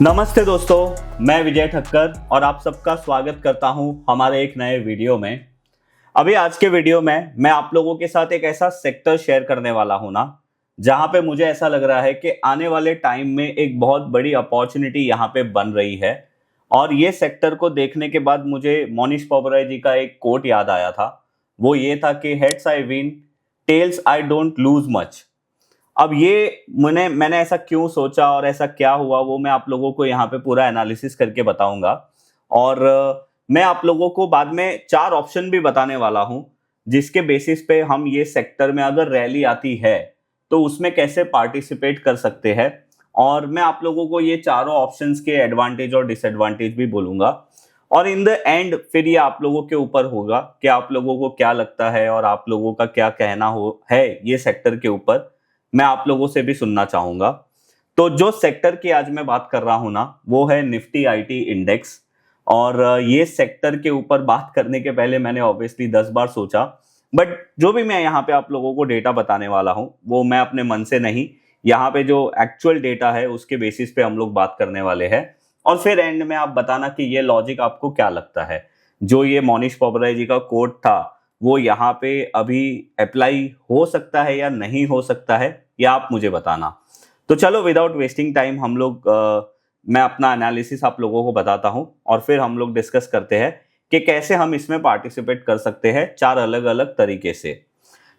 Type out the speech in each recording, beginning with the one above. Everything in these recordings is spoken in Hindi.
नमस्ते दोस्तों, मैं विजय ठक्कर और आप सबका स्वागत करता हूं हमारे एक नए वीडियो में। अभी आज के वीडियो में मैं आप लोगों के साथ एक ऐसा सेक्टर शेयर करने वाला हूं ना, जहां पे मुझे ऐसा लग रहा है कि आने वाले टाइम में एक बहुत बड़ी अपॉर्चुनिटी यहां पे बन रही है। और ये सेक्टर को देखने के बाद मुझे मोनिश पोबराय जी का एक कोट याद आया था। वो ये था कि heads I win, tails I don't lose much. अब ये मैंने ऐसा क्यों सोचा और ऐसा क्या हुआ, वो मैं आप लोगों को यहाँ पे पूरा एनालिसिस करके बताऊंगा। और मैं आप लोगों को बाद में 4 ऑप्शन भी बताने वाला हूँ, जिसके बेसिस पे हम ये सेक्टर में अगर रैली आती है तो उसमें कैसे पार्टिसिपेट कर सकते हैं। और मैं आप लोगों को ये चारों ऑप्शंस के एडवांटेज और डिसएडवांटेज भी बोलूंगा। और इन द एंड फिर ये आप लोगों के ऊपर होगा कि आप लोगों को क्या लगता है और आप लोगों का क्या कहना हो है ये सेक्टर के ऊपर। मैं आप लोगों से भी सुनना चाहूंगा। तो जो सेक्टर की आज मैं बात कर रहा हूं ना, वो है निफ्टी आईटी इंडेक्स। और ये सेक्टर के ऊपर बात करने के पहले मैंने ऑब्वियसली 10 बार सोचा, बट जो भी मैं यहाँ पे आप लोगों को डेटा बताने वाला हूँ वो मैं अपने मन से नहीं, यहाँ पे जो एक्चुअल डेटा है उसके बेसिस पे हम लोग बात करने वाले हैं। और फिर एंड में आप बताना कि ये लॉजिक आपको क्या लगता है। जो ये मोनिश पोबराय जी का कोट था, वो यहाँ पे अभी अप्लाई हो सकता है या नहीं हो सकता है, या आप मुझे बताना। तो चलो विदाउट वेस्टिंग टाइम हम लोग मैं अपना एनालिसिस आप लोगों को बताता हूं और फिर हम लोग डिस्कस करते हैं कि कैसे हम इसमें पार्टिसिपेट कर सकते हैं 4 अलग अलग तरीके से।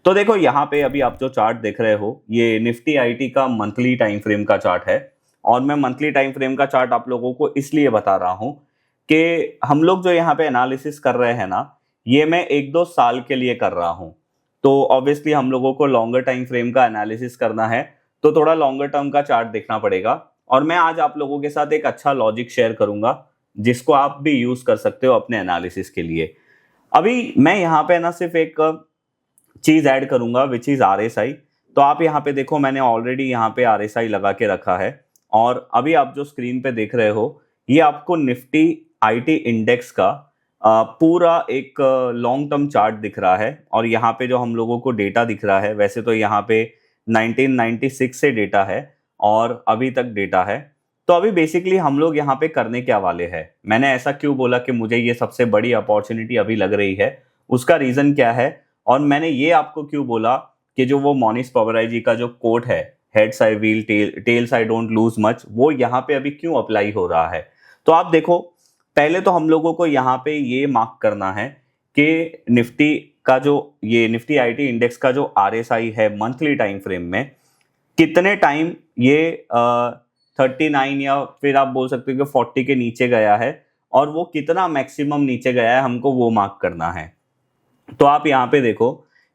तो देखो यहाँ पे अभी आप जो चार्ट देख रहे हो, ये निफ्टी आईटी का मंथली टाइम फ्रेम का चार्ट है। और मैं मंथली टाइम फ्रेम का चार्ट आप लोगों को इसलिए बता रहा हूँ कि हम लोग जो यहाँ पे एनालिसिस कर रहे हैं ना, ये मैं 1-2 साल के लिए कर रहा हूँ। तो ऑब्वियसली हम लोगों को लॉन्गर टाइम फ्रेम का एनालिसिस करना है, तो थोड़ा लॉन्गर टर्म का चार्ट देखना पड़ेगा। और मैं आज आप लोगों के साथ एक अच्छा लॉजिक शेयर करूंगा, जिसको आप भी यूज कर सकते हो अपने एनालिसिस के लिए। अभी मैं यहाँ पे ना सिर्फ एक चीज ऐड करूंगा, विच इज आरएसआई। तो आप यहाँ पे देखो, मैंने ऑलरेडी यहाँ पे आरएसआई लगा के रखा है। और अभी आप जो स्क्रीन पे देख रहे हो, ये आपको निफ्टी आईटी इंडेक्स का पूरा एक लॉन्ग टर्म चार्ट दिख रहा है। और यहाँ पे जो हम लोगों को डेटा दिख रहा है, वैसे तो यहाँ पे 1996 से डेटा है और अभी तक डेटा है। तो अभी बेसिकली हम लोग यहाँ पे करने क्या वाले हैं, मैंने ऐसा क्यों बोला कि मुझे ये सबसे बड़ी अपॉर्चुनिटी अभी लग रही है, उसका रीजन क्या है। और मैंने ये आपको क्यों बोला कि जो वो मोनिश पोबराय जी का जो कोट है, heads I win tails I don't lose much, वो यहाँ पे अभी क्यों अप्लाई हो रहा है। तो आप देखो, पहले तो हम लोगों को यहाँ पे ये मार्क करना है कि निफ्टी का जो ये निफ्टी आईटी इंडेक्स का जो आरएसआई है मंथली टाइम फ्रेम में, कितने टाइम ये 39 या फिर आप बोल सकते हो कि 40 के नीचे गया है, और वो कितना मैक्सिमम नीचे गया है, हमको वो मार्क करना है। तो आप यहाँ पे देखो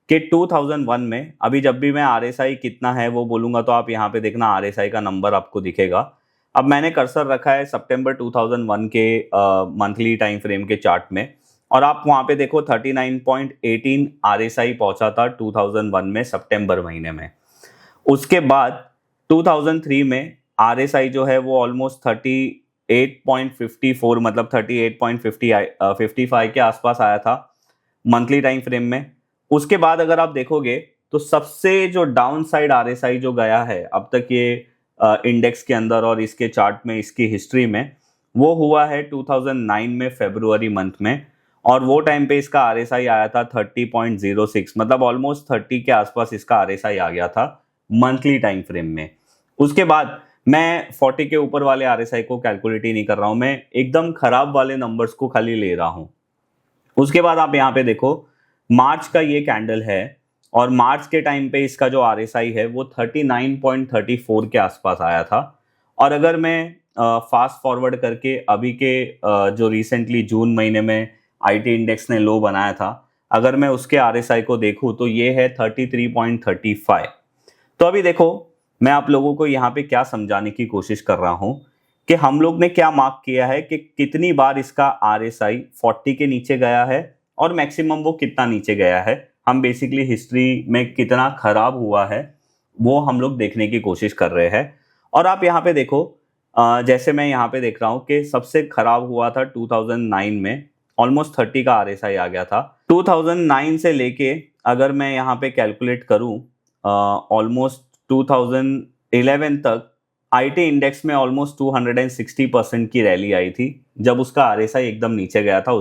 कि 2001 में, अभी जब भी मैं आरएसआई कितना है वो बोलूंगा, तो आप यहाँ पे देखना आरएसआई का नंबर आपको दिखेगा। अब मैंने कर्सर रखा है सितंबर 2001 के मंथली टाइम फ्रेम के चार्ट में, और आप वहां पे देखो 39.18 आरएसआई पहुंचा था 2001 में सितंबर महीने में। उसके बाद 2003 में आरएसआई जो है वो ऑलमोस्ट 38.54 मतलब 38.55 के आसपास आया था मंथली टाइम फ्रेम में। उसके बाद अगर आप देखोगे तो सबसे जो डाउन साइड आरएसआई जो गया है अब तक ये इंडेक्स के अंदर और इसके चार्ट में, इसकी हिस्ट्री में, वो हुआ है 2009 में फरवरी मंथ में। और वो टाइम पे इसका आरएसआई आया था 30.06, मतलब ऑलमोस्ट 30 के आसपास इसका आरएसआई आ गया था मंथली टाइम फ्रेम में। उसके बाद मैं 40 के ऊपर वाले आरएसआई को कैलकुलेट ही नहीं कर रहा हूं, मैं एकदम खराब वाले नंबर्स को खाली ले रहा हूं। उसके बाद आप यहाँ पे देखो, मार्च का ये कैंडल है, और मार्च के टाइम पे इसका जो आरएसआई है वो 39.34 के आसपास आया था। और अगर मैं फास्ट फॉरवर्ड करके अभी के जो रिसेंटली जून महीने में आईटी इंडेक्स ने लो बनाया था, अगर मैं उसके आरएसआई को देखूं तो ये है 33.35। तो अभी देखो, मैं आप लोगों को यहाँ पे क्या समझाने की कोशिश कर रहा हूँ कि हम लोग ने क्या मार्क किया है कि कितनी बार इसका आरएसआई 40 के नीचे गया है और मैक्सिमम वो कितना नीचे गया है। हम बेसिकली हिस्ट्री में कितना खराब हुआ है वो हम लोग देखने की कोशिश कर रहे हैं। और आप यहाँ पे देखो, जैसे मैं यहाँ पे देख रहा हूँ कि सबसे खराब हुआ था 2009 में, ऑलमोस्ट 30 का आरएसआई आ गया था। 2009 से लेके अगर मैं यहाँ पे कैलकुलेट करूँ ऑलमोस्ट 2011 तक आईटी इंडेक्स में ऑलमोस्ट 260% की रैली आई थी जब उसका आरएसआई एकदम नीचे गया था।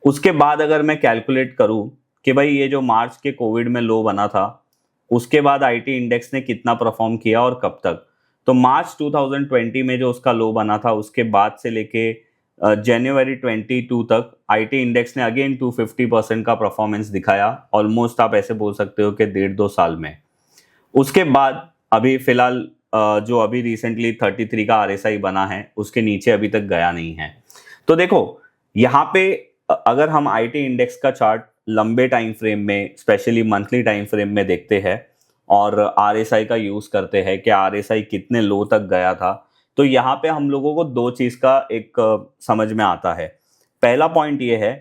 उसके बाद अगर मैं कैलकुलेट करूं कि भाई ये जो मार्च के कोविड में लो बना था, उसके बाद आईटी इंडेक्स ने कितना परफॉर्म किया और कब तक, तो मार्च 2020 में जो उसका लो बना था उसके बाद से लेके जनवरी 22 तक आईटी इंडेक्स ने अगेन 250% का परफॉर्मेंस दिखाया। ऑलमोस्ट आप ऐसे बोल सकते हो कि 1.5-2 साल में। उसके बाद अभी फिलहाल जो अभी रिसेंटली 33 का आरएसआई बना है उसके नीचे अभी तक गया नहीं है। तो देखो यहाँ पे अगर हम आईटी इंडेक्स का चार्ट लंबे टाइम फ्रेम में, स्पेशली मंथली टाइम फ्रेम में देखते हैं और आरएसआई का यूज करते हैं कि आरएसआई कितने लो तक गया था, तो यहाँ पे हम लोगों को दो चीज का एक समझ में आता है। पहला पॉइंट ये है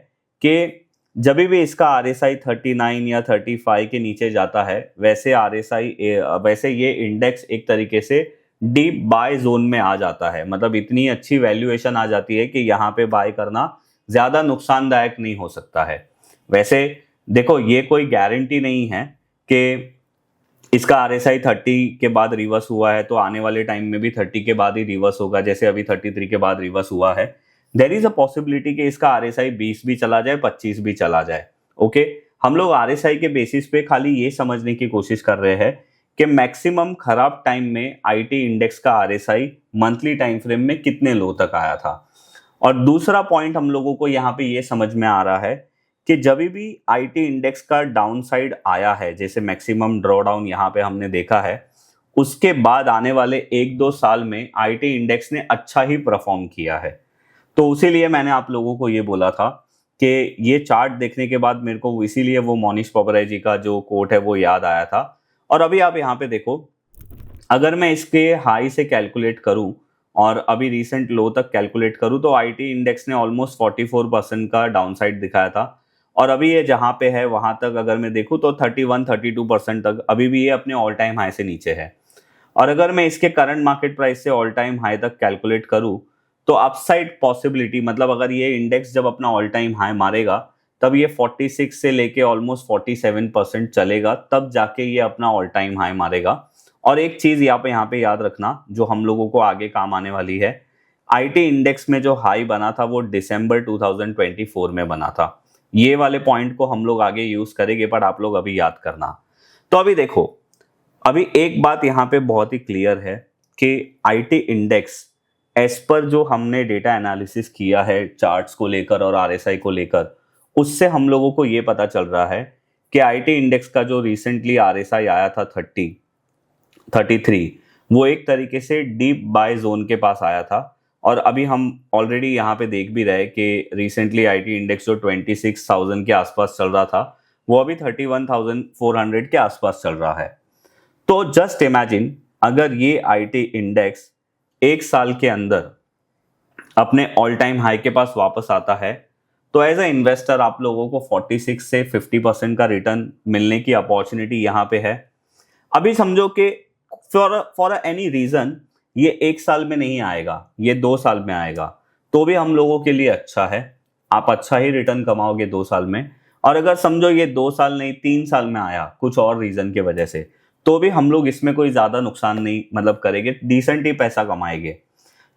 कि जब भी इसका आरएसआई 39 या 35 के नीचे जाता है, वैसे ये इंडेक्स एक तरीके से डीप बाय जोन में आ जाता है। मतलब इतनी अच्छी वैल्यूएशन आ जाती है कि यहाँ पे बाय करना ज्यादा नुकसानदायक नहीं हो सकता है। वैसे देखो ये कोई गारंटी नहीं है कि इसका आरएसआई 30 के बाद रिवर्स हुआ है तो आने वाले टाइम में भी 30 के बाद ही रिवर्स होगा, जैसे अभी 33 के बाद रिवर्स हुआ है। देयर इज अ पॉसिबिलिटी कि इसका आरएसआई 20 भी चला जाए, 25 भी चला जाए। ओके, हम लोग आरएसआई के बेसिस पे खाली ये समझने की कोशिश कर रहे हैं कि मैक्सिमम खराब टाइम में आईटी इंडेक्स का आरएसआई मंथली टाइम फ्रेम में कितने लो तक आया था। और दूसरा पॉइंट हम लोगों को यहाँ पे ये समझ में आ रहा है कि जब भी आईटी इंडेक्स का डाउन साइड आया है, जैसे मैक्सिमम ड्रॉडाउन यहाँ पे हमने देखा है, उसके बाद आने वाले 1-2 साल में आईटी इंडेक्स ने अच्छा ही परफॉर्म किया है। तो इसीलिए मैंने आप लोगों को ये बोला था कि ये चार्ट देखने के बाद मेरे को इसीलिए वो मोनिश पोपराय जी का जो कोट है वो याद आया था। और अभी आप यहाँ पे देखो, अगर मैं इसके हाई से कैलकुलेट करूं और अभी रिसेंट लो तक कैलकुलेट करूं तो आईटी इंडेक्स ने ऑलमोस्ट 44% का डाउनसाइड दिखाया था। और अभी ये जहां पे है वहां तक अगर मैं देखूं तो 31-32% तक अभी भी ये अपने ऑल टाइम हाई से नीचे है। और अगर मैं इसके करंट मार्केट प्राइस से ऑल टाइम हाई तक कैलकुलेट करूं तो अपसाइड पॉसिबिलिटी, मतलब अगर ये इंडेक्स जब अपना ऑल टाइम हाई मारेगा तब ये 46 से लेके ऑलमोस्ट 47% चलेगा, तब जाके ये अपना ऑल टाइम हाई मारेगा। और एक चीज यहाँ पे याद रखना जो हम लोगों को आगे काम आने वाली है, आईटी इंडेक्स में जो हाई बना था वो दिसंबर 2024 में बना था। ये वाले पॉइंट को हम लोग आगे यूज करेंगे, पर आप लोग अभी याद करना। तो अभी देखो, अभी एक बात यहाँ पे बहुत ही क्लियर है कि आईटी इंडेक्स एज पर जो हमने डेटा एनालिसिस किया है चार्ट्स को लेकर और आरएसआई को लेकर, उससे हम लोगों को ये पता चल रहा है कि आईटी इंडेक्स का जो रिसेंटली आरएसआई आया था 33, वो एक तरीके से डीप बाय जोन के पास आया था। और अभी हम ऑलरेडी यहाँ पे देख भी रहे कि रिसेंटली आईटी इंडेक्स जो 26,000 के आसपास चल रहा था वो अभी 31,400 के आसपास चल रहा है। तो जस्ट इमेजिन अगर ये आईटी इंडेक्स एक साल के अंदर अपने ऑल टाइम हाई के पास वापस आता है तो एज ए इन्वेस्टर आप लोगों को 46 से 50% का रिटर्न मिलने की अपॉर्चुनिटी यहाँ पे है। अभी समझो कि फॉर एनी रीजन ये एक साल में नहीं आएगा, ये 2 साल में आएगा, तो भी हम लोगों के लिए अच्छा है। आप अच्छा ही रिटर्न कमाओगे 2 साल में। और अगर समझो ये 2 साल नहीं 3 साल में आया कुछ और रीजन की वजह से, तो भी हम लोग इसमें कोई ज्यादा नुकसान नहीं मतलब करेंगे, डिसेंट ही पैसा कमाएंगे।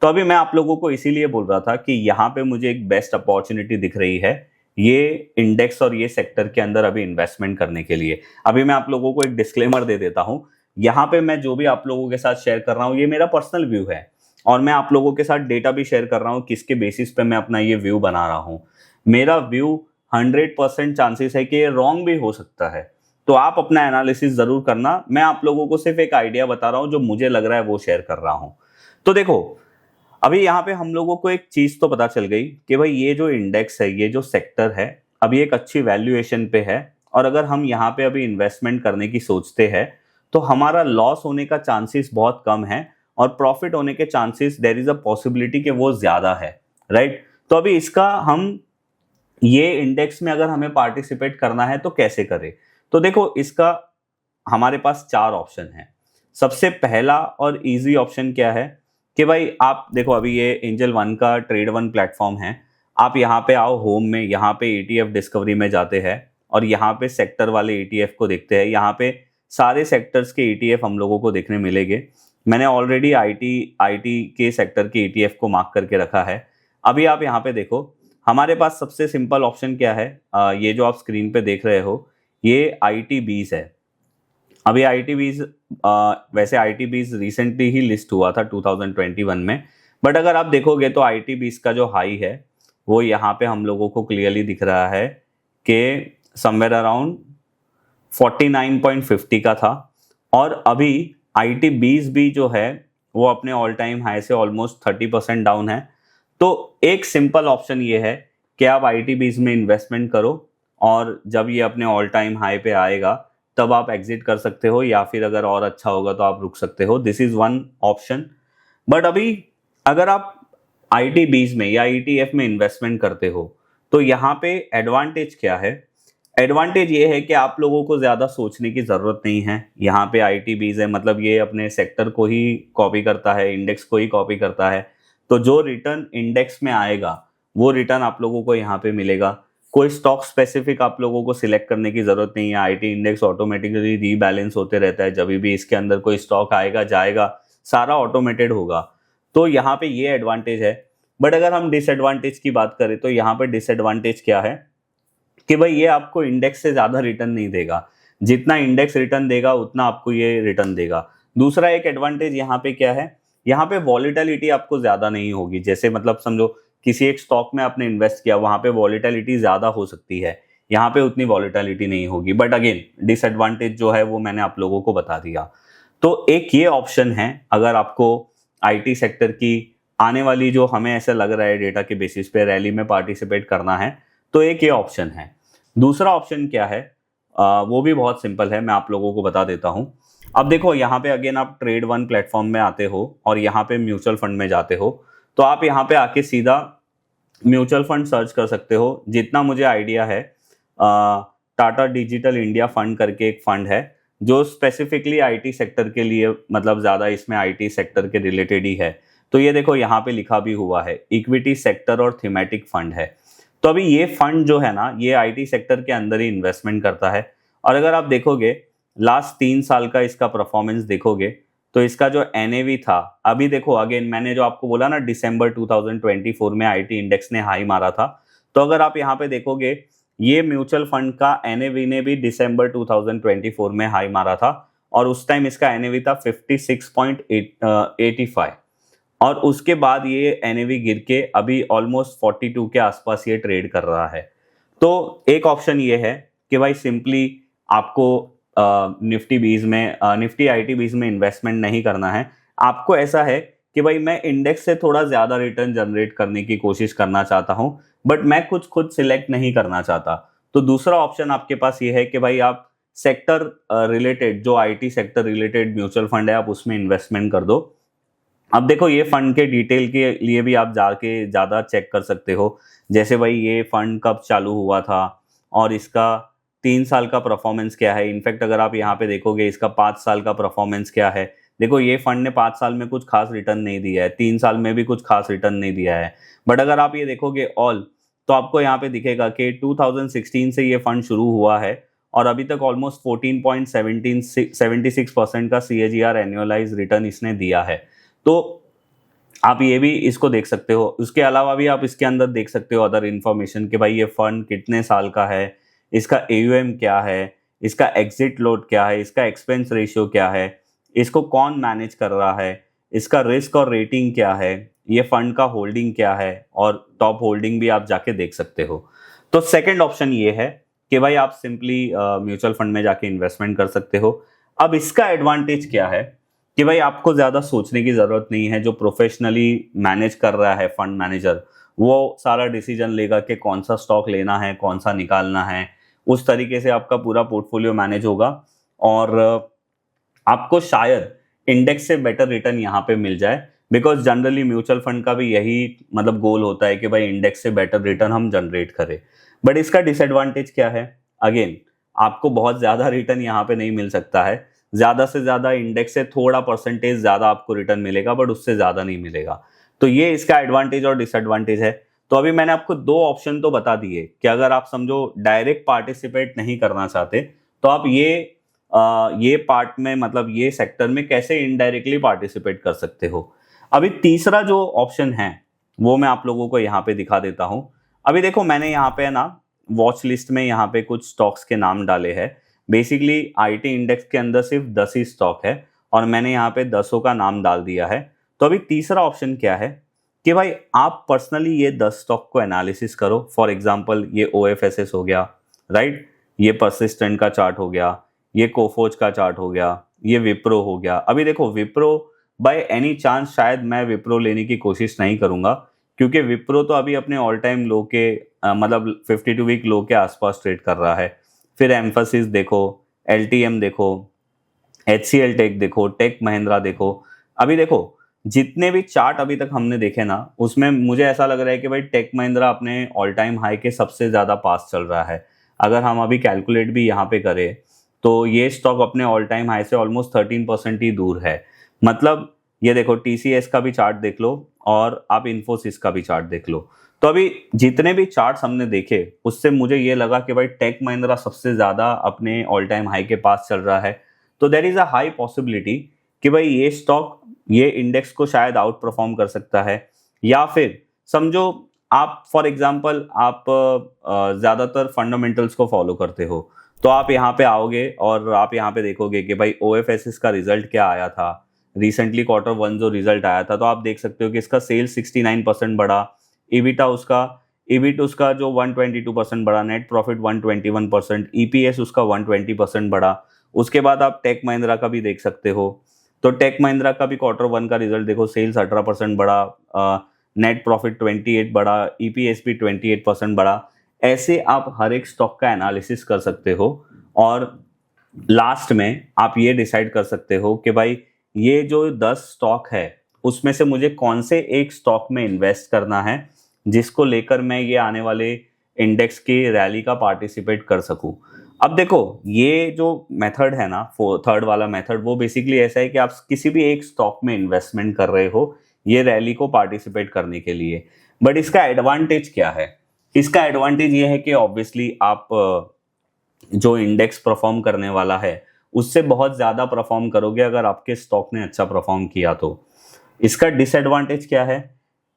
तो अभी मैं आप लोगों को इसीलिए बोल रहा था कि यहाँ पे मुझे एक बेस्ट अपॉर्चुनिटी दिख रही है ये इंडेक्स और ये सेक्टर के अंदर अभी इन्वेस्टमेंट करने के लिए। अभी मैं आप लोगों को एक डिस्क्लेमर दे देता हूँ, यहाँ पे मैं जो भी आप लोगों के साथ शेयर कर रहा हूँ ये मेरा पर्सनल व्यू है और मैं आप लोगों के साथ डेटा भी शेयर कर रहा हूँ किसके बेसिस पे मैं अपना ये व्यू बना रहा हूँ। मेरा व्यू 100% चांसेस है कि ये रॉन्ग भी हो सकता है, तो आप अपना एनालिसिस जरूर करना। मैं आप लोगों को सिर्फ एक आइडिया बता रहा हूँ जो मुझे लग रहा है वो शेयर कर रहा हूँ। तो देखो अभी यहाँ पे हम लोगों को एक चीज तो पता चल गई कि भाई ये जो इंडेक्स है, ये जो सेक्टर है, अभी एक अच्छी वैल्यूएशन पे है और अगर हम यहाँ पे अभी इन्वेस्टमेंट करने की सोचते हैं तो हमारा लॉस होने का चांसेस बहुत कम है और प्रॉफिट होने के chances there is a possibility कि वो ज्यादा है, राइट। तो अभी इसका हम ये इंडेक्स में अगर हमें पार्टिसिपेट करना है तो कैसे करें। तो देखो इसका हमारे पास 4 ऑप्शन है। सबसे पहला और इजी ऑप्शन क्या है कि भाई आप देखो अभी ये एंजल वन का ट्रेड वन प्लेटफॉर्म है, आप यहाँ पे आओ होम में, यहाँ पे ETF डिस्कवरी में जाते हैं और यहाँ पे सेक्टर वाले ETF को देखते हैं। यहाँ पे सारे सेक्टर्स के ETF हम लोगों को देखने मिलेंगे मैंने ऑलरेडी आईटी के सेक्टर के ईटीएफ को मार्क करके रखा है। अभी आप यहाँ पे देखो, हमारे पास सबसे सिंपल ऑप्शन क्या है, ये जो आप स्क्रीन पे देख रहे हो ये ITBs है। अभी ITBs वैसे ITBs रिसेंटली ही लिस्ट हुआ था 2021 में, बट अगर आप देखोगे तो ITBs का जो हाई है वो यहाँ पे हम लोगों को क्लियरली दिख रहा है कि समवेयर अराउंड 49.50 का था, और अभी ITBs भी जो है वो अपने ऑल टाइम हाई से ऑलमोस्ट 30% डाउन है। तो एक सिंपल ऑप्शन ये है कि आप ITBs में इन्वेस्टमेंट करो, और जब ये अपने ऑल टाइम हाई पे आएगा तब आप एग्जिट कर सकते हो, या फिर अगर और अच्छा होगा तो आप रुक सकते हो। This is one option. But अभी अगर आप ITBs में या ETF में इन्वेस्टमेंट करते हो तो यहाँ पे एडवांटेज क्या है? एडवांटेज ये है कि आप लोगों को ज़्यादा सोचने की ज़रूरत नहीं है। यहाँ पे ITBs है, मतलब ये अपने सेक्टर को ही कॉपी करता है, इंडेक्स को ही कॉपी करता है, तो जो रिटर्न इंडेक्स में आएगा वो रिटर्न आप लोगों को यहाँ पे मिलेगा। कोई स्टॉक स्पेसिफिक आप लोगों को सिलेक्ट करने की ज़रूरत नहीं है। IT इंडेक्स ऑटोमेटिकली रीबैलेंस होते रहता है, जब भी इसके अंदर कोई स्टॉक आएगा जाएगा सारा ऑटोमेटेड होगा। तो यहाँ पे ये एडवांटेज है। बट अगर हम डिसएडवांटेज की बात करें तो यहाँ पे डिसएडवांटेज क्या है कि भाई ये आपको इंडेक्स से ज़्यादा रिटर्न नहीं देगा। जितना इंडेक्स रिटर्न देगा उतना आपको ये रिटर्न देगा। दूसरा एक एडवांटेज यहाँ पे क्या है, यहाँ पे वॉलीटिलिटी आपको ज़्यादा नहीं होगी। जैसे मतलब समझो किसी एक स्टॉक में आपने इन्वेस्ट किया, वहाँ पे वॉलीटिलिटी ज़्यादा हो सकती है, यहाँ पे उतनी वॉलीटिलिटी नहीं होगी। बट अगेन डिसएडवांटेज जो है वो मैंने आप लोगों को बता दिया। तो एक ये ऑप्शन है, अगर आपको IT सेक्टर की आने वाली जो हमें ऐसा लग रहा है डेटा के बेसिस पे रैली में पार्टिसिपेट करना है, तो एक ये ऑप्शन है। दूसरा ऑप्शन क्या है, वो भी बहुत सिंपल है, मैं आप लोगों को बता देता हूँ। अब देखो यहाँ पे अगेन आप ट्रेड वन प्लेटफॉर्म में आते हो और यहाँ पे म्यूचुअल फंड में जाते हो, तो आप यहाँ पे आके सीधा म्यूचुअल फंड सर्च कर सकते हो। जितना मुझे आइडिया है टाटा डिजिटल इंडिया फंड करके एक फंड है जो स्पेसिफिकली IT सेक्टर के लिए, मतलब ज़्यादा इसमें IT सेक्टर के रिलेटेड ही है। तो ये देखो यहाँ पे लिखा भी हुआ है इक्विटी सेक्टर और थीमेटिक फंड है। तो अभी ये फंड जो है ना ये IT सेक्टर के अंदर ही इन्वेस्टमेंट करता है। और अगर आप देखोगे लास्ट 3 साल का इसका परफॉर्मेंस देखोगे तो इसका जो NAV था, अभी देखो अगेन मैंने जो आपको बोला ना दिसंबर 2024 में IT इंडेक्स ने हाई मारा था, तो अगर आप यहाँ पे देखोगे ये म्यूचुअल फंड का NAV ने भी दिसंबर 2024 में हाई मारा था, और उस टाइम इसका NAV था 56.85, और उसके बाद ये NAV गिर के अभी ऑलमोस्ट 42 के आसपास ये ट्रेड कर रहा है। तो एक ऑप्शन ये है कि भाई सिंपली आपको निफ्टी ITBs में इन्वेस्टमेंट नहीं करना है। आपको ऐसा है कि भाई मैं इंडेक्स से थोड़ा ज़्यादा रिटर्न जनरेट करने की कोशिश करना चाहता हूँ, बट मैं कुछ खुद सिलेक्ट नहीं करना चाहता। तो दूसरा ऑप्शन आपके पास ये है कि भाई आप सेक्टर रिलेटेड, जो IT sector related mutual fund है, आप उसमें इन्वेस्टमेंट कर दो। अब देखो ये फंड के डिटेल के लिए भी आप जाके ज़्यादा चेक कर सकते हो, जैसे भाई ये फंड कब चालू हुआ था और इसका 3 साल का परफॉर्मेंस क्या है। इनफैक्ट अगर आप यहाँ पे देखोगे इसका 5 साल का परफॉर्मेंस क्या है। देखो ये फंड ने 5 साल में कुछ खास रिटर्न नहीं दिया है, 3 साल में भी कुछ खास रिटर्न नहीं दिया है। बट अगर आप ये देखोगे ऑल, तो आपको यहाँ पे दिखेगा कि 2016 से ये फंड शुरू हुआ है और अभी तक ऑलमोस्ट 14.76% का CAGR एनुअलाइज रिटर्न इसने दिया है। तो आप ये भी इसको देख सकते हो। उसके अलावा भी आप इसके अंदर देख सकते हो अदर इन्फॉर्मेशन कि भाई ये फंड कितने साल का है, इसका AUM क्या है, इसका एग्जिट लोड क्या है, इसका एक्सपेंस रेशियो क्या है, इसको कौन मैनेज कर रहा है, इसका रिस्क और रेटिंग क्या है, ये फंड का होल्डिंग क्या है, और टॉप होल्डिंग भी आप जाके देख सकते हो। तो सेकंड ऑप्शन ये है कि भाई आप सिंपली म्यूचुअल फंड में जाके इन्वेस्टमेंट कर सकते हो। अब इसका एडवांटेज क्या है कि भाई आपको ज़्यादा सोचने की ज़रूरत नहीं है। जो प्रोफेशनली मैनेज कर रहा है फंड मैनेजर, वो सारा डिसीजन लेगा कि कौन सा स्टॉक लेना है, कौन सा निकालना है। उस तरीके से आपका पूरा पोर्टफोलियो मैनेज होगा और आपको शायद इंडेक्स से बेटर रिटर्न यहाँ पे मिल जाए, बिकॉज जनरली म्यूचुअल फंड का भी यही मतलब गोल होता है कि भाई इंडेक्स से बेटर रिटर्न हम जनरेट करें। बट इसका डिसएडवांटेज क्या है, अगेन आपको बहुत ज़्यादा रिटर्न यहाँ पे नहीं मिल सकता है। ज़्यादा से ज़्यादा इंडेक्स से थोड़ा परसेंटेज ज़्यादा आपको रिटर्न मिलेगा, बट उससे ज़्यादा नहीं मिलेगा। तो ये इसका एडवांटेज और डिसएडवांटेज है। तो अभी मैंने आपको 2 ऑप्शन तो बता दिए कि अगर आप समझो डायरेक्ट पार्टिसिपेट नहीं करना चाहते तो आप ये ये पार्ट में मतलब ये सेक्टर में कैसे इनडायरेक्टली पार्टिसिपेट कर सकते हो। अभी तीसरा जो ऑप्शन है वो मैं आप लोगों को यहाँ पे दिखा देता हूँ। अभी देखो मैंने यहाँ पे ना वॉच लिस्ट में यहाँ पे कुछ स्टॉक्स के नाम डाले हैं। बेसिकली आईटी इंडेक्स के अंदर सिर्फ 10 ही स्टॉक है और मैंने यहाँ पे 10 का नाम डाल दिया है। तो अभी तीसरा ऑप्शन क्या है कि भाई आप पर्सनली ये 10 स्टॉक को एनालिसिस करो। फॉर एग्जांपल ये OFSS हो गया, राइट, ये परसिस्टेंट का चार्ट हो गया, ये कोफोज का चार्ट हो गया, ये विप्रो हो गया। अभी देखो विप्रो बाय एनी चांस शायद मैं विप्रो लेने की कोशिश नहीं करूंगा क्योंकि विप्रो तो अभी अपने ऑल टाइम लो के मतलब 52 वीक लो के आसपास ट्रेड कर रहा है। फिर एम्फोसिस देखो, LTM देखो, HCL टेक देखो, टेक महिंद्रा देखो। अभी देखो जितने भी चार्ट अभी तक हमने देखे ना उसमें मुझे ऐसा लग रहा है कि भाई टेक महिंद्रा अपने ऑल टाइम हाई के सबसे ज्यादा पास चल रहा है। अगर हम अभी कैलकुलेट भी यहाँ पे करें तो ये स्टॉक अपने ऑल टाइम हाई से ऑलमोस्ट 13% ही दूर है। मतलब ये देखो TCS का भी चार्ट देख लो और आप इन्फोसिस का भी चार्ट देख लो। तो अभी जितने भी चार्ट्स हमने देखे उससे मुझे ये लगा कि भाई टेक महिंद्रा सबसे ज्यादा अपने ऑल टाइम हाई के पास चल रहा है। तो there is a high possibility कि भाई ये स्टॉक ये इंडेक्स को शायद आउट परफॉर्म कर सकता है। या फिर समझो आप फॉर एग्जांपल आप ज्यादातर फंडामेंटल्स को फॉलो करते हो तो आप यहाँ पे आओगे और आप यहाँ पे देखोगे कि भाई OFSS का रिजल्ट क्या आया था रिसेंटली, Q1 जो रिजल्ट आया था। तो आप देख सकते हो कि इसका सेल्स 69% बढ़ा, ईबिट उसका जो 122% बढ़ा, नेट प्रॉफिट 121%, EPS उसका 120% बढ़ा। उसके बाद आप टेक महिंद्रा का भी देख सकते हो। तो टेक महिंद्रा का भी Q1 का रिजल्ट देखो, सेल्स 18% बढ़ा, नेट प्रॉफिट 28 बढ़ा, EPS भी 28% बढ़ा। ऐसे आप हर एक स्टॉक का एनालिसिस कर सकते हो और लास्ट में आप ये डिसाइड कर सकते हो कि भाई ये जो 10 स्टॉक है उसमें से मुझे कौन से एक स्टॉक में इन्वेस्ट करना है जिसको लेकर मैं ये आने वाले इंडेक्स की रैली का पार्टिसिपेट कर सकूं। अब देखो ये जो मेथड है ना थर्ड वाला मेथड, वो बेसिकली ऐसा है कि आप किसी भी एक स्टॉक में इन्वेस्टमेंट कर रहे हो ये रैली को पार्टिसिपेट करने के लिए। बट इसका एडवांटेज क्या है? इसका एडवांटेज ये है कि ऑब्वियसली आप जो इंडेक्स परफॉर्म करने वाला है उससे बहुत ज्यादा परफॉर्म करोगे अगर आपके स्टॉक ने अच्छा परफॉर्म किया तो। इसका डिसएडवांटेज क्या है?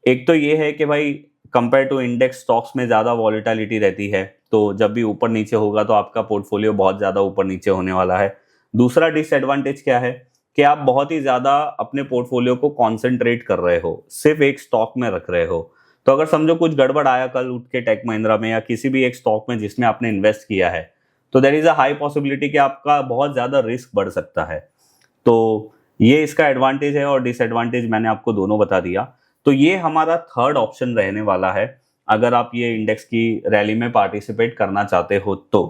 एक तो ये है कि भाई कंपेयर टू इंडेक्स स्टॉक्स में ज्यादा वॉलेटिलिटी रहती है, तो जब भी ऊपर नीचे होगा तो आपका पोर्टफोलियो बहुत ज्यादा ऊपर नीचे होने वाला है। दूसरा डिसएडवांटेज क्या है कि आप बहुत ही ज्यादा अपने पोर्टफोलियो को कॉन्सेंट्रेट कर रहे हो, सिर्फ एक स्टॉक में रख रहे हो। तो अगर समझो कुछ गड़बड़ आया कल उठ के टेक महिंद्रा में या किसी भी एक स्टॉक में जिसमें आपने इन्वेस्ट किया है तो there is a high possibility कि आपका बहुत ज्यादा रिस्क बढ़ सकता है। तो ये इसका एडवांटेज है और डिसएडवांटेज मैंने आपको दोनों बता दिया। तो ये हमारा थर्ड ऑप्शन रहने वाला है अगर आप ये इंडेक्स की रैली में पार्टिसिपेट करना चाहते हो तो।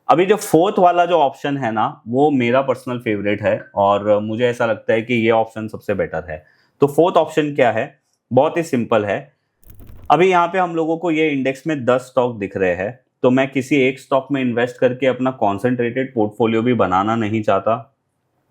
अभी जो फोर्थ वाला जो ऑप्शन है ना वो मेरा पर्सनल फेवरेट है और मुझे ऐसा लगता है कि ये ऑप्शन सबसे बेटर है। तो फोर्थ ऑप्शन क्या है? बहुत ही सिंपल है। अभी यहाँ पे हम लोगों को ये इंडेक्स में 10 स्टॉक दिख रहे हैं, तो मैं किसी एक स्टॉक में इन्वेस्ट करके अपना कॉन्सेंट्रेटेड पोर्टफोलियो भी बनाना नहीं चाहता,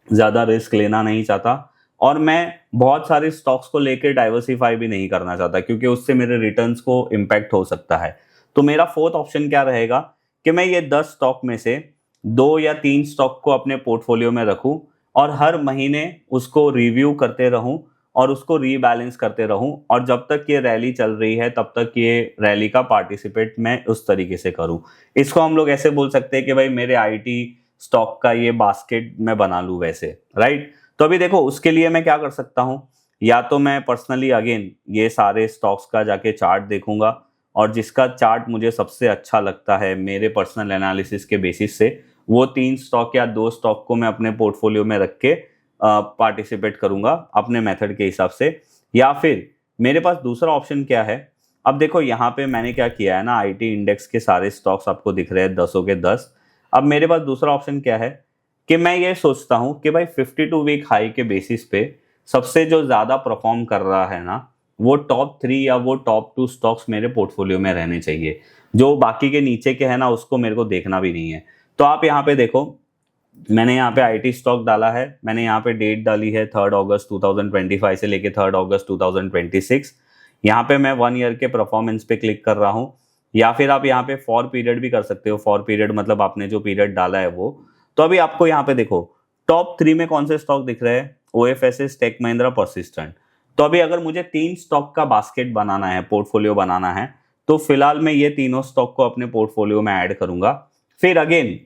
ज्यादा रिस्क लेना नहीं चाहता और मैं बहुत सारे स्टॉक्स को लेकर डाइवर्सिफाई भी नहीं करना चाहता क्योंकि उससे मेरे रिटर्न्स को इम्पैक्ट हो सकता है। तो मेरा फोर्थ ऑप्शन क्या रहेगा कि मैं ये 10 स्टॉक में से 2 या 3 स्टॉक को अपने पोर्टफोलियो में रखूं और हर महीने उसको रिव्यू करते रहूं और उसको रीबैलेंस करते रहूं और जब तक ये रैली चल रही है तब तक ये रैली का पार्टिसिपेट मैं उस तरीके से करूं। इसको हम लोग ऐसे बोल सकते हैं कि भाई मेरे IT स्टॉक का ये बास्केट मैं बना लूं वैसे, राइट। तो अभी देखो उसके लिए मैं क्या कर सकता हूं, या तो मैं पर्सनली अगेन ये सारे स्टॉक्स का जाके चार्ट देखूंगा और जिसका चार्ट मुझे सबसे अच्छा लगता है मेरे पर्सनल एनालिसिस के बेसिस से वो 3 स्टॉक या 2 स्टॉक को मैं अपने पोर्टफोलियो में रख के पार्टिसिपेट करूंगा अपने मेथड के हिसाब से। या फिर मेरे पास दूसरा ऑप्शन क्या है? अब देखो यहाँ पे मैंने क्या किया है ना, IT इंडेक्स के सारे स्टॉक्स आपको दिख रहे हैं 10 के 10। अब मेरे पास दूसरा ऑप्शन क्या है कि मैं ये सोचता हूँ कि भाई 52 वीक हाई के बेसिस पे सबसे जो ज्यादा परफॉर्म कर रहा है ना वो टॉप 3 या वो टॉप 2 स्टॉक्स मेरे पोर्टफोलियो में रहने चाहिए। जो बाकी के नीचे के है ना उसको मेरे को देखना भी नहीं है। तो आप यहाँ पे देखो मैंने यहाँ पे IT स्टॉक डाला है, मैंने यहाँ पे डेट डाली है 3 अगस्त 2025 से लेके 3 अगस्त 2026। यहाँ पे मैं 1 ईयर के परफॉर्मेंस पे क्लिक कर रहा हूँ या फिर आप यहाँ पे फॉर पीरियड भी कर सकते हो। फॉर पीरियड मतलब आपने जो पीरियड डाला है वो। तो अभी आपको यहाँ पे देखो टॉप 3 में कौन से स्टॉक दिख रहे हैं, OFSS, टेक महिंद्रा, परसिस्टेंट। तो अभी अगर मुझे 3 स्टॉक का बास्केट बनाना है, पोर्टफोलियो बनाना है, तो फिलहाल मैं ये तीनों स्टॉक को अपने पोर्टफोलियो में ऐड करूंगा। फिर अगेन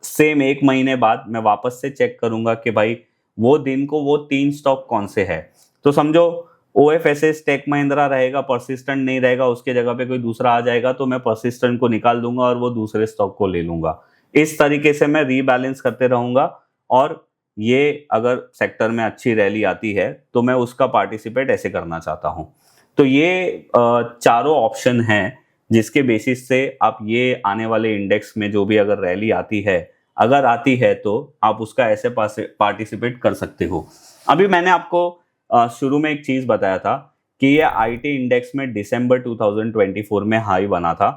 सेम 1 महीने बाद मैं वापस से चेक करूंगा कि भाई वो दिन को वो 3 स्टॉक कौन से है। तो समझो OFSS, टेक महिंद्रा रहेगा, परसिस्टेंट नहीं रहेगा, उसके जगह पे कोई दूसरा आ जाएगा, तो मैं परसिस्टेंट को निकाल दूंगा और वो दूसरे स्टॉक को ले लूंगा। इस तरीके से मैं रीबैलेंस करते रहूंगा और ये अगर सेक्टर में अच्छी रैली आती है तो मैं उसका पार्टिसिपेट ऐसे करना चाहता हूं। तो ये चारों ऑप्शन हैं जिसके बेसिस से आप ये आने वाले इंडेक्स में जो भी अगर रैली आती है, अगर आती है तो आप उसका ऐसे पार्टिसिपेट कर सकते हो। अभी मैंने आपको शुरू में एक चीज बताया था कि ये IT इंडेक्स में दिसंबर 2024 में हाई बना था।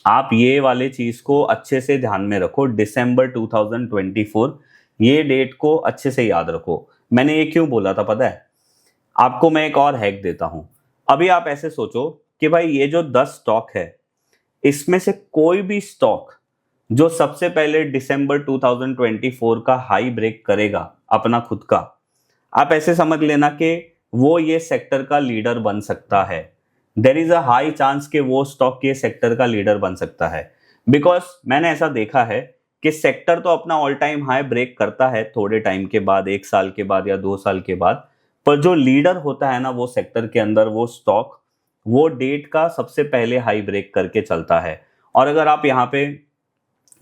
आप ये वाले चीज को अच्छे से ध्यान में रखो, दिसंबर 2024 ये डेट को अच्छे से याद रखो। मैंने ये क्यों बोला था पता है? आपको मैं एक और हैक देता हूं। अभी आप ऐसे सोचो कि भाई ये जो 10 स्टॉक है, इसमें से कोई भी स्टॉक जो सबसे पहले दिसंबर 2024 का हाई ब्रेक करेगा अपना खुद का, आप ऐसे समझ लेना कि वो ये सेक्टर का लीडर बन सकता है। There is a high chance कि वो स्टॉक ये सेक्टर का लीडर बन सकता है। बिकॉज मैंने ऐसा देखा है कि सेक्टर तो अपना ऑल टाइम हाई ब्रेक करता है थोड़े टाइम के बाद, 1 साल के बाद या 2 साल के बाद, पर जो लीडर होता है ना वो सेक्टर के अंदर, वो स्टॉक वो डेट का सबसे पहले हाई ब्रेक करके चलता है। और अगर आप यहाँ पे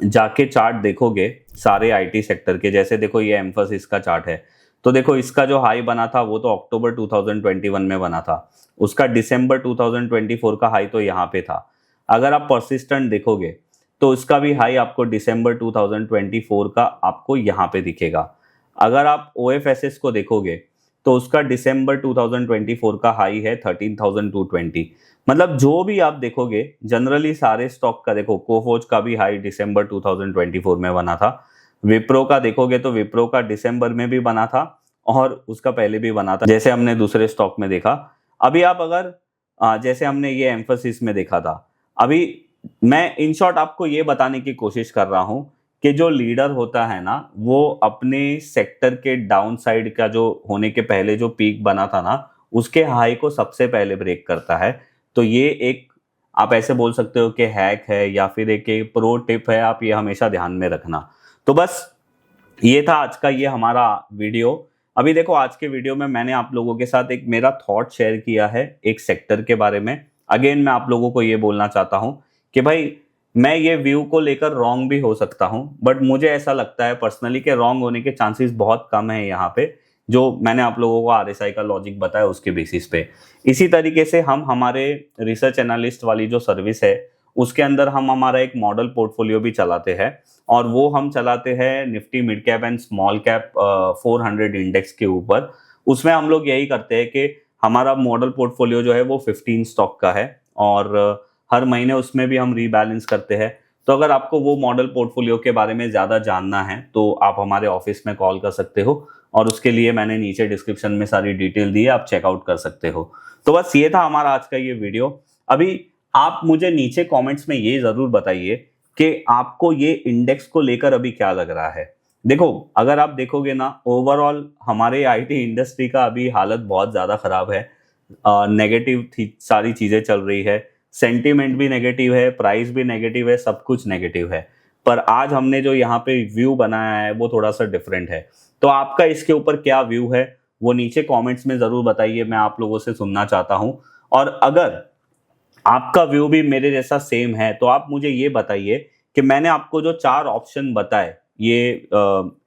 जाके चार्ट देखोगे सारे IT सेक्टर के, जैसे देखो ये एम्फोसिस का चार्ट है, तो देखो इसका जो हाई बना था वो तो अक्टूबर 2021 में बना था, उसका दिसंबर 2024 का हाई तो यहाँ पे था। अगर आप परसिस्टेंट देखोगे तो उसका भी हाई आपको दिसंबर 2024 का आपको यहाँ पे दिखेगा। अगर आप OFSS को देखोगे तो उसका दिसंबर 2024 का हाई है 13,220। मतलब जो भी आप देखोगे जनरली सारे स्टॉक का, देखो कोफोर्ज का भी हाई दिसंबर 2024 में बना था, विप्रो का देखोगे तो विप्रो का दिसंबर में भी बना था और उसका पहले भी बना था, जैसे हमने दूसरे स्टॉक में देखा। अभी आप अगर जैसे हमने ये एम्फोसिस में देखा था, अभी मैं इन शॉर्ट आपको ये बताने की कोशिश कर रहा हूं कि जो लीडर होता है ना वो अपने सेक्टर के डाउन साइड का जो होने के पहले जो पीक बना था ना उसके हाई को सबसे पहले ब्रेक करता है। तो ये एक आप ऐसे बोल सकते हो कि हैक है या फिर एक प्रो टिप है, आप ये हमेशा ध्यान में रखना। तो बस ये था आज का ये हमारा वीडियो। अभी देखो आज के वीडियो में मैंने आप लोगों के साथ एक मेरा थॉट शेयर किया है एक सेक्टर के बारे में। अगेन मैं आप लोगों को ये बोलना चाहता हूं कि भाई मैं ये व्यू को लेकर रॉन्ग भी हो सकता हूं, बट मुझे ऐसा लगता है पर्सनली कि रॉन्ग होने के चांसेस बहुत कम है यहाँ पे, जो मैंने आप लोगों को RSI का लॉजिक बताया उसके बेसिस पे। इसी तरीके से हम हमारे रिसर्च एनालिस्ट वाली जो सर्विस है उसके अंदर हम हमारा एक मॉडल पोर्टफोलियो भी चलाते हैं और वो हम चलाते हैं Nifty mid cap and small cap 400 index के ऊपर। उसमें हम लोग यही करते हैं कि हमारा मॉडल पोर्टफोलियो जो है वो 15 स्टॉक का है और हर महीने उसमें भी हम रीबैलेंस करते हैं। तो अगर आपको वो मॉडल पोर्टफोलियो के बारे में ज़्यादा जानना है तो आप हमारे ऑफिस में कॉल कर सकते हो और उसके लिए मैंने नीचे डिस्क्रिप्शन में सारी डिटेल दी है, आप चेकआउट कर सकते हो। तो बस ये था हमारा आज का ये वीडियो। अभी आप मुझे नीचे कमेंट्स में ये ज़रूर बताइए कि आपको ये इंडेक्स को लेकर अभी क्या लग रहा है। देखो अगर आप देखोगे ना ओवरऑल हमारे IT इंडस्ट्री का अभी हालत बहुत ज़्यादा ख़राब है, नेगेटिव सारी चीज़ें चल रही है, सेंटीमेंट भी नेगेटिव है, प्राइस भी नेगेटिव है, सब कुछ नेगेटिव है। पर आज हमने जो यहाँ पे व्यू बनाया है वो थोड़ा सा डिफरेंट है। तो आपका इसके ऊपर क्या व्यू है वो नीचे कमेंट्स में ज़रूर बताइए, मैं आप लोगों से सुनना चाहता हूँ। और अगर आपका व्यू भी मेरे जैसा सेम है तो आप मुझे ये बताइए कि मैंने आपको जो 4 ऑप्शन बताए ये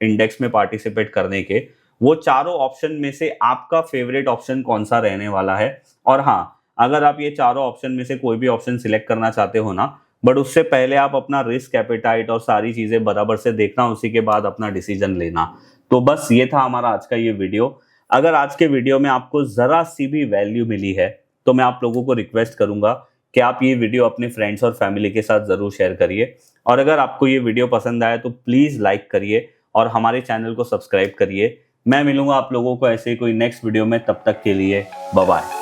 इंडेक्स में पार्टिसिपेट करने के, वो चारों ऑप्शन में से आपका फेवरेट ऑप्शन कौन सा रहने वाला है। और हाँ, अगर आप ये चारों ऑप्शन में से कोई भी ऑप्शन सिलेक्ट करना चाहते हो ना, बट उससे पहले आप अपना रिस्क एपेटाइट और सारी चीज़ें बराबर से देखना, उसी के बाद अपना डिसीजन लेना। तो बस ये था हमारा आज का ये वीडियो। अगर आज के वीडियो में आपको ज़रा सी भी वैल्यू मिली है तो मैं आप लोगों को रिक्वेस्ट करूंगा कि आप ये वीडियो अपने फ्रेंड्स और फैमिली के साथ ज़रूर शेयर करिए। और अगर आपको ये वीडियो पसंद आया तो प्लीज़ लाइक करिए और हमारे चैनल को सब्सक्राइब करिए। मैं मिलूंगा आप लोगों को ऐसे ही कोई नेक्स्ट वीडियो में, तब तक के लिए बाय बाय।